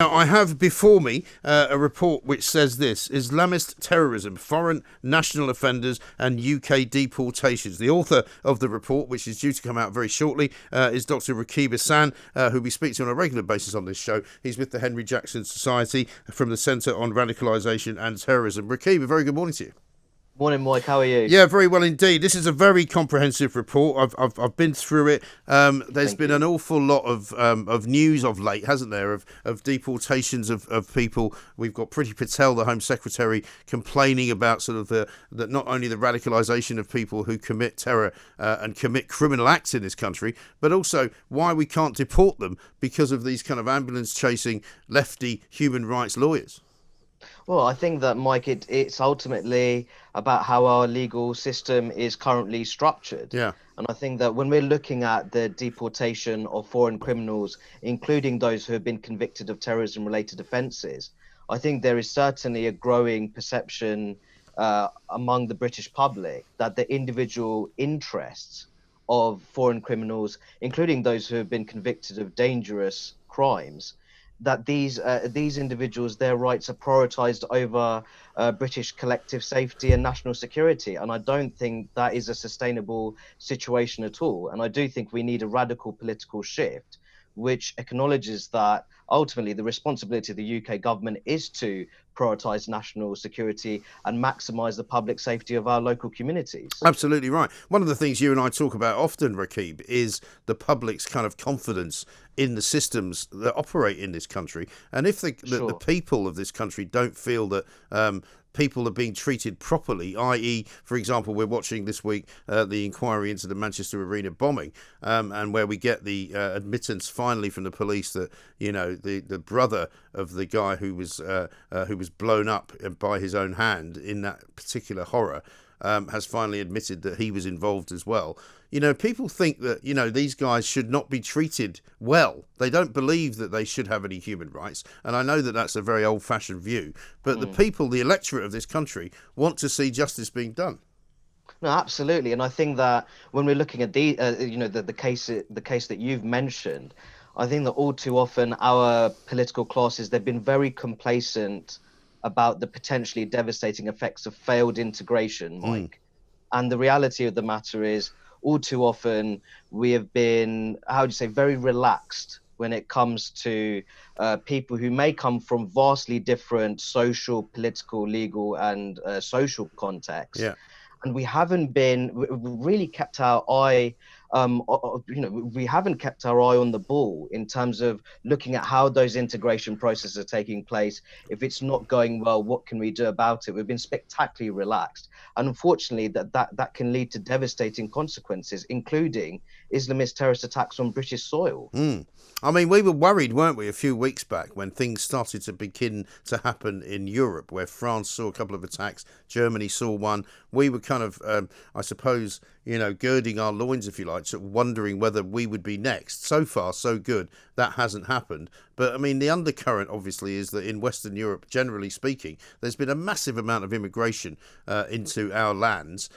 Now, I have before me a report which says this: Islamist terrorism, foreign national offenders and UK deportations. The author of the report, which is due to come out very shortly, is Dr Rakib Ehsan, who we speak to on a regular basis on this show. He's with the Henry Jackson Society from the Centre on Radicalisation and Terrorism. Rakib, a very good morning to you. Morning, Mike. How are you? Yeah, very well indeed. This is a very comprehensive report. I've been through it. There's been an awful lot of news of late, hasn't there? Of deportations of people. We've got Priti Patel, the Home Secretary, complaining about sort of that not only the radicalisation of people who commit terror and commit criminal acts in this country, but also why we can't deport them because of these kind of ambulance chasing lefty human rights lawyers. Well, I think that, Mike, it's ultimately about how our legal system is currently structured. Yeah. And I think that when we're looking at the deportation of foreign criminals, including those who have been convicted of terrorism-related offences, I think there is certainly a growing perception among the British public that the individual interests of foreign criminals, including those who have been convicted of dangerous crimes, that these individuals, their rights are prioritised over British collective safety and national security. And I don't think that is a sustainable situation at all. And I do think we need a radical political shift which acknowledges that ultimately the responsibility of the UK government is to prioritise national security and maximise the public safety of our local communities. Absolutely right. One of the things you and I talk about often, Rakib, is the public's kind of confidence in the systems that operate in this country. And if the people of this country don't feel that people are being treated properly, i.e., for example, we're watching this week the inquiry into the Manchester Arena bombing, and where we get the admittance finally from the police that, you know, the brother of the guy who was blown up by his own hand in that particular horror has finally admitted that he was involved as well. You know, people think that, you know, these guys should not be treated well. They don't believe that they should have any human rights. And I know that that's a very old-fashioned view. But the people, the electorate of this country, want to see justice being done. No, absolutely. And I think that when we're looking at the case that you've mentioned, I think that all too often our political classes, they've been very complacent about the potentially devastating effects of failed integration, Mike. And the reality of the matter is, all too often we have been, very relaxed when it comes to people who may come from vastly different social, political, legal, and social contexts. Yeah. And we really kept our eye, we haven't kept our eye on the ball in terms of looking at how those integration processes are taking place. If it's not going well, what can we do about it? We've been spectacularly relaxed. And unfortunately, that can lead to devastating consequences, including Islamist terrorist attacks on British soil. I mean, we were worried, weren't we, a few weeks back when things started to begin to happen in Europe, where France saw a couple of attacks, Germany saw one. We were kind of, I suppose, you know, girding our loins, if you like, sort of wondering whether we would be next. So far, so good. That hasn't happened. But, I mean, the undercurrent, obviously, is that in Western Europe, generally speaking, there's been a massive amount of immigration into our lands,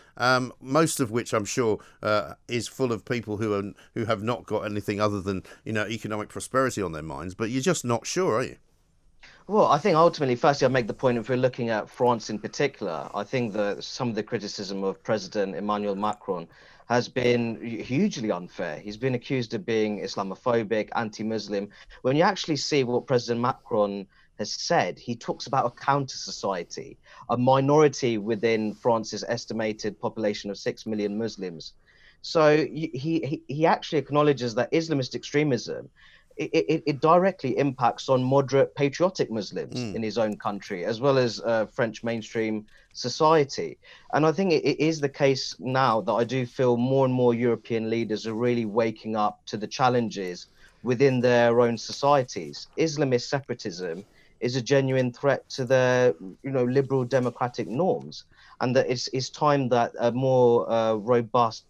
most of which I'm sure is full of people who have not got anything other than, you know, economic prosperity on their minds. But you're just not sure, are you? Well, I think ultimately, firstly, I'll make the point, if we're looking at France in particular, I think that some of the criticism of President Emmanuel Macron has been hugely unfair. He's been accused of being Islamophobic, anti-Muslim. When you actually see what President Macron has said, he talks about a counter society, a minority within France's estimated population of 6 million Muslims. So he actually acknowledges that Islamist extremism, it directly impacts on moderate patriotic Muslims in his own country, as well as French mainstream society. And I think it is the case now that I do feel more and more European leaders are really waking up to the challenges within their own societies. Islamist separatism is a genuine threat to their, liberal democratic norms, and that it's time that a more robust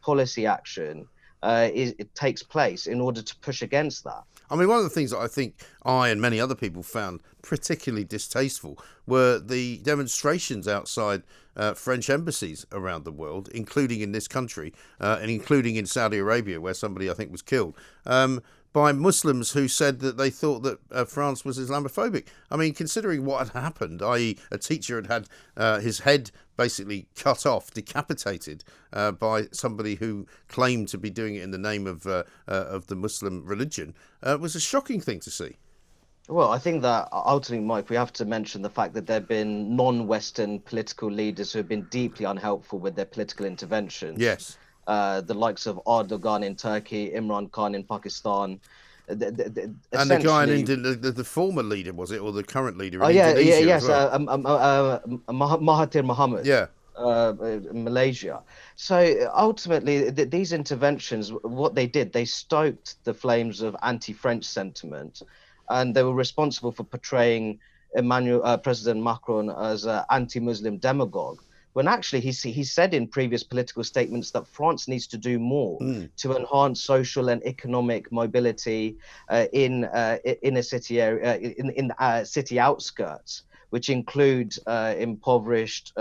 policy action it takes place in order to push against that. I mean, one of the things that I think I and many other people found particularly distasteful were the demonstrations outside French embassies around the world, including in this country and including in Saudi Arabia, where somebody I think was killed. by Muslims who said that they thought that France was Islamophobic. I mean, considering what had happened, i.e. a teacher had his head basically cut off, decapitated by somebody who claimed to be doing it in the name of the Muslim religion, was a shocking thing to see. Well, I think that ultimately, Mike, we have to mention the fact that there have been non-Western political leaders who have been deeply unhelpful with their political interventions. Yes. The likes of Erdogan in Turkey, Imran Khan in Pakistan. And the guy in India, the former leader, was it, or the current leader in Indonesia yes, as well? Mahathir Mohamad. Yeah. Malaysia. So ultimately, these interventions, what they did, they stoked the flames of anti-French sentiment, and they were responsible for portraying President Macron as an anti-Muslim demagogue. When actually he said in previous political statements that France needs to do more to enhance social and economic mobility in a city area, in city outskirts, which include impoverished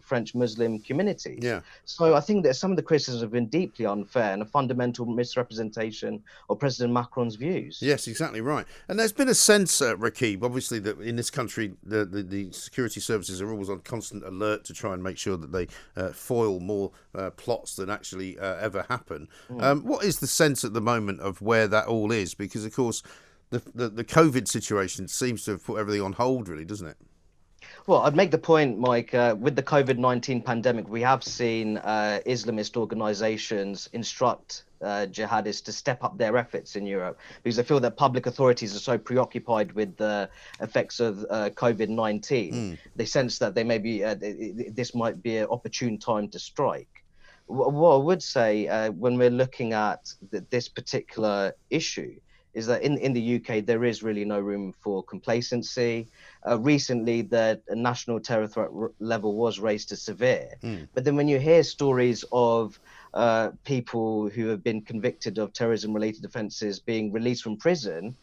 French Muslim communities. Yeah. So I think that some of the criticisms have been deeply unfair and a fundamental misrepresentation of President Macron's views. Yes, exactly right. And there's been a sense, Rakib, obviously, that in this country, the security services are always on constant alert to try and make sure that they foil more plots than actually ever happen. What is the sense at the moment of where that all is? Because, of course, the COVID situation seems to have put everything on hold, really, doesn't it? Well, I'd make the point, Mike, with the COVID-19 pandemic, we have seen Islamist organizations instruct jihadists to step up their efforts in Europe because they feel that public authorities are so preoccupied with the effects of COVID-19. They sense that they may be, this might be an opportune time to strike. What I would say when we're looking at this particular issue is that in the UK, there is really no room for complacency. Recently, the national terror threat level was raised to severe. But then when you hear stories of people who have been convicted of terrorism-related offences being released from prison,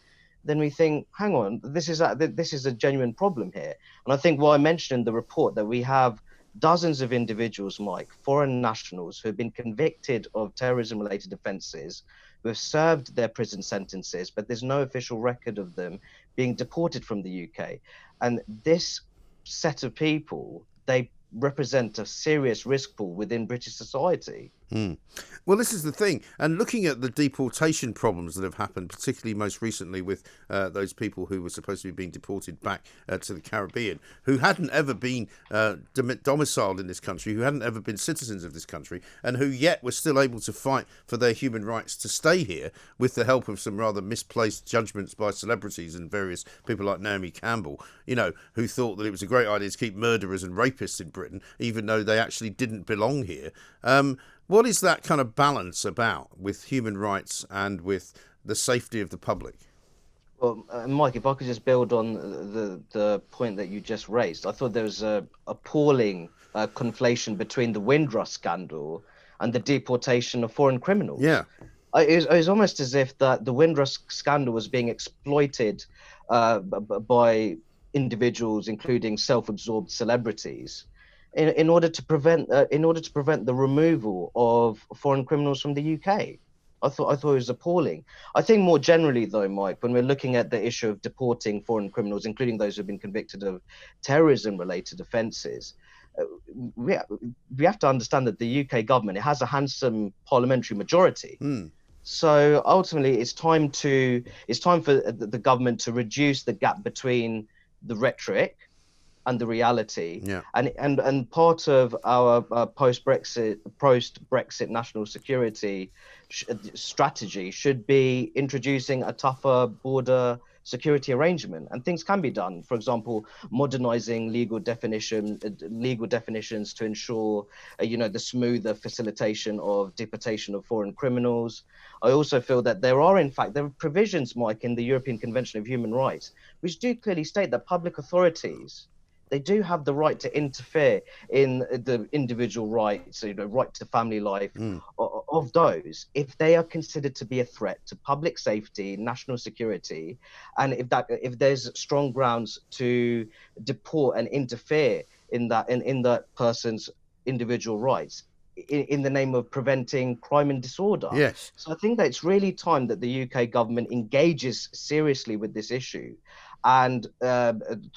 then we think, hang on, this is a genuine problem here. And I think what I mentioned in the report, that we have dozens of individuals, Mike, foreign nationals, who have been convicted of terrorism-related offences, who have served their prison sentences, but there's no official record of them being deported from the UK. And this set of people, they represent a serious risk pool within British society. Well, this is the thing. And looking at the deportation problems that have happened, particularly most recently with those people who were supposed to be being deported back to the Caribbean, who hadn't ever been domiciled in this country, who hadn't ever been citizens of this country, and who yet were still able to fight for their human rights to stay here with the help of some rather misplaced judgments by celebrities and various people like Naomi Campbell, you know, who thought that it was a great idea to keep murderers and rapists in Britain, even though they actually didn't belong here. What is that kind of balance about with human rights and with the safety of the public? Well, Mike, if I could just build on the point that you just raised, I thought there was a appalling conflation between the Windrush scandal and the deportation of foreign criminals. Yeah. It was almost as if that the Windrush scandal was being exploited by individuals, including self-absorbed celebrities, in order to prevent the removal of foreign criminals from the UK. I thought it was appalling. I think more generally, though, Mike, when we're looking at the issue of deporting foreign criminals, including those who've been convicted of terrorism-related offences, we have to understand that the UK government, it has a handsome parliamentary majority. So ultimately, it's time for the government to reduce the gap between the rhetoric and the reality. Yeah. And part of our post-Brexit national security strategy should be introducing a tougher border security arrangement, and things can be done. For example, modernizing legal definitions to ensure the smoother facilitation of deportation of foreign criminals. I also feel that there are provisions, Mike, in the European Convention of Human Rights which do clearly state that public authorities, they do have the right to interfere in the individual rights, right to family life of those, if they are considered to be a threat to public safety, national security, and if there's strong grounds to deport and interfere in that person's individual rights. in the name of preventing crime and disorder. Yes. So I think that it's really time that the UK government engages seriously with this issue, and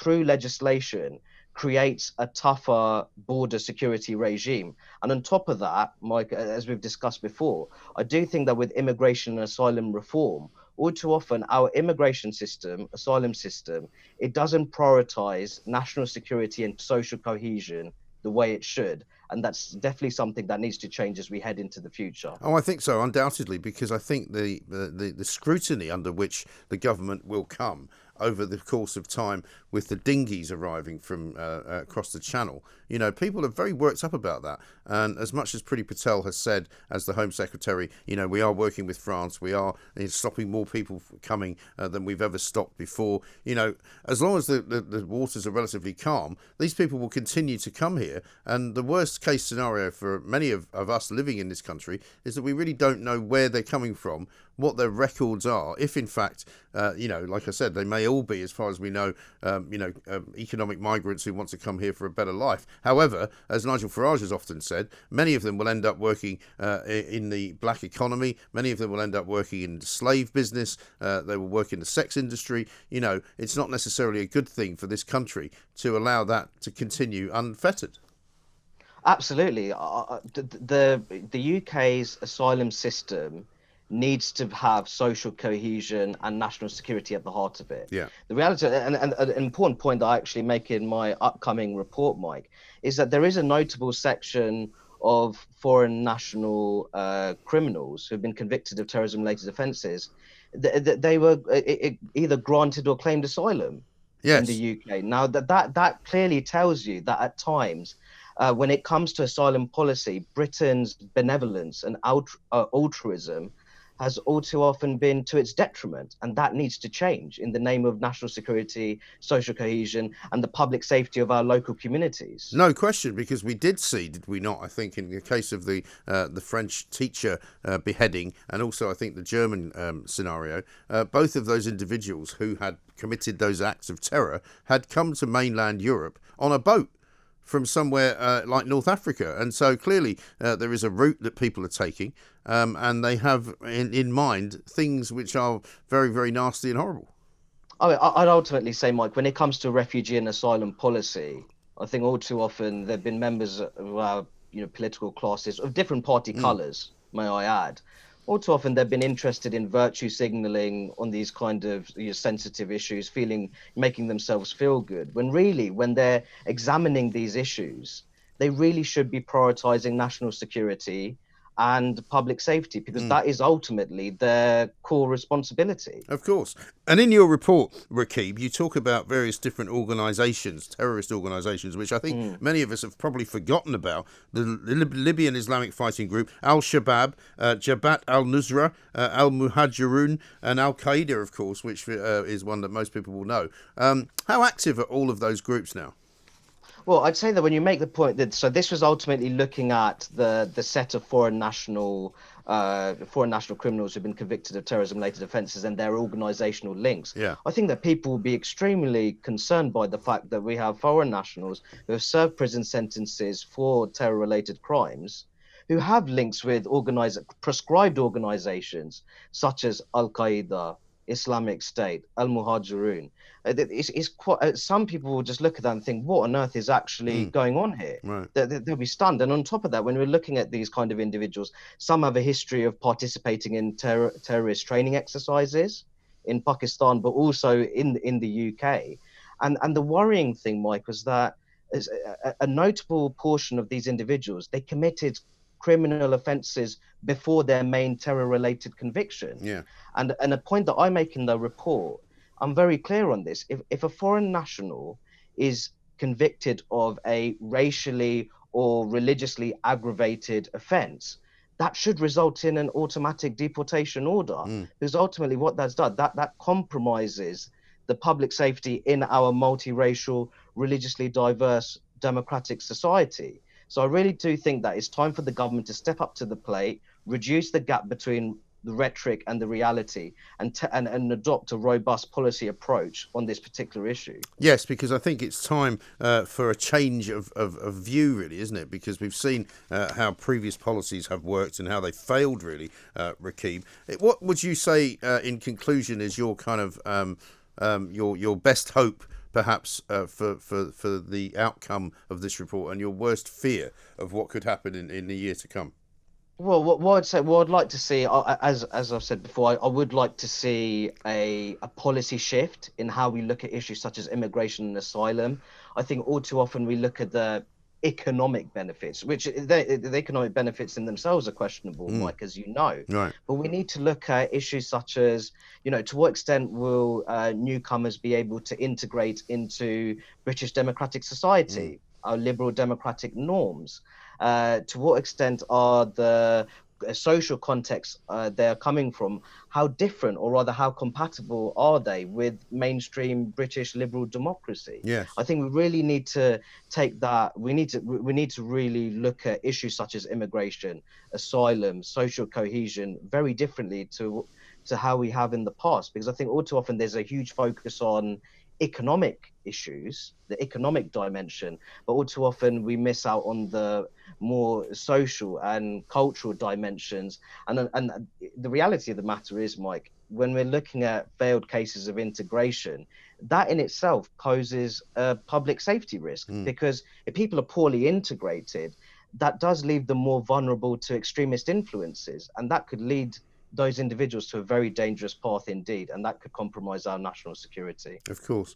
through legislation creates a tougher border security regime. And on top of that, Mike, as we've discussed before, I do think that with immigration and asylum reform, all too often our immigration system, asylum system, it doesn't prioritize national security and social cohesion the way it should. And that's definitely something that needs to change as we head into the future. Oh, I think so, undoubtedly, because I think the scrutiny under which the government will come over the course of time with the dinghies arriving from across the channel. You know, people are very worked up about that. And as much as Priti Patel has said, as the Home Secretary, you know, we are working with France, we are stopping more people coming than we've ever stopped before. You know, as long as the waters are relatively calm, these people will continue to come here. And the worst case scenario for many of us living in this country is that we really don't know where they're coming from, what their records are, if in fact, you know, like I said, they may all be, as far as we know, economic migrants who want to come here for a better life. However, as Nigel Farage has often said, many of them will end up working in the black economy. Many of them will end up working in the slave business. They will work in the sex industry. You know, it's not necessarily a good thing for this country to allow that to continue unfettered. Absolutely. The UK's asylum system needs to have social cohesion and national security at the heart of it. Yeah. The reality, and an important point that I actually make in my upcoming report, Mike, is that there is a notable section of foreign national criminals who've been convicted of terrorism-related offences. They were either granted or claimed asylum in the UK. Now, that clearly tells you that at times, when it comes to asylum policy, Britain's benevolence and altruism has all too often been to its detriment, and that needs to change in the name of national security, social cohesion, and the public safety of our local communities. No question, because we did see, did we not? I think in the case of the French teacher beheading, and also I think the German scenario, both of those individuals who had committed those acts of terror had come to mainland Europe on a boat from somewhere like North Africa. And so clearly there is a route that people are taking, and they have in mind things which are very, very nasty and horrible. I'd ultimately say, Mike, when it comes to refugee and asylum policy, I think all too often there have been members of our political classes of different party colours, may I add. All too often they've been interested in virtue signaling on these kind of sensitive issues, making themselves feel good, when really, when they're examining these issues, they really should be prioritizing national security and public safety, because that is ultimately their core responsibility. Of course. And in your report, Rakib, you talk about various different organisations, terrorist organisations, which I think many of us have probably forgotten about. The Libyan Islamic fighting group, Al-Shabaab, Jabhat al-Nusra, Al-Muhajirun, and Al-Qaeda, of course, which is one that most people will know. How active are all of those groups now? Well, I'd say that when you make the point that, so this was ultimately looking at the set of foreign national criminals who've been convicted of terrorism-related offences and their organisational links. Yeah. I think that people will be extremely concerned by the fact that we have foreign nationals who have served prison sentences for terror-related crimes, who have links with prescribed organisations such as Al-Qaeda, Islamic State, Al-Muhajirun. It's quite, some people will just look at that and think, what on earth is actually going on here? Right. They'll be stunned. And on top of that, when we're looking at these kind of individuals, some have a history of participating in terrorist training exercises in Pakistan, but also in the UK. And the worrying thing, Mike, was that a notable portion of these individuals, they committed criminal offences before their main terror-related conviction. Yeah. And a point that I make in the report, I'm very clear on this. If a foreign national is convicted of a racially or religiously aggravated offence, that should result in an automatic deportation order. Because ultimately what that's done, that compromises the public safety in our multiracial, religiously diverse, democratic society. So I really do think that it's time for the government to step up to the plate, reduce the gap between the rhetoric and the reality, and adopt a robust policy approach on this particular issue. Yes, because I think it's time for a change of view, really, isn't it? Because we've seen how previous policies have worked and how they failed, really, Rakib. What would you say, in conclusion, is your kind of your best hope, perhaps, for the outcome of this report, and your worst fear of what could happen in the year to come? Well, what I'd say, what I'd like to see, as I've said before, I would like to see a policy shift in how we look at issues such as immigration and asylum. I think all too often we look at the economic benefits, which the economic benefits in themselves are questionable, Mike, as you know. Right. But we need to look at issues such as, to what extent will newcomers be able to integrate into British democratic society, our liberal democratic norms? To what extent are the social contexts they're coming from, how different, or rather how compatible are they with mainstream British liberal democracy? Yes. I think we really need to take that. We need to really look at issues such as immigration, asylum, social cohesion very differently to how we have in the past, because I think all too often there's a huge focus on economic issues, the economic dimension, but all too often we miss out on the more social and cultural dimensions. And the reality of the matter is, Mike, when we're looking at failed cases of integration, that in itself poses a public safety risk, because if people are poorly integrated, that does leave them more vulnerable to extremist influences, and that could lead those individuals to a very dangerous path indeed, and that could compromise our national security. Of course.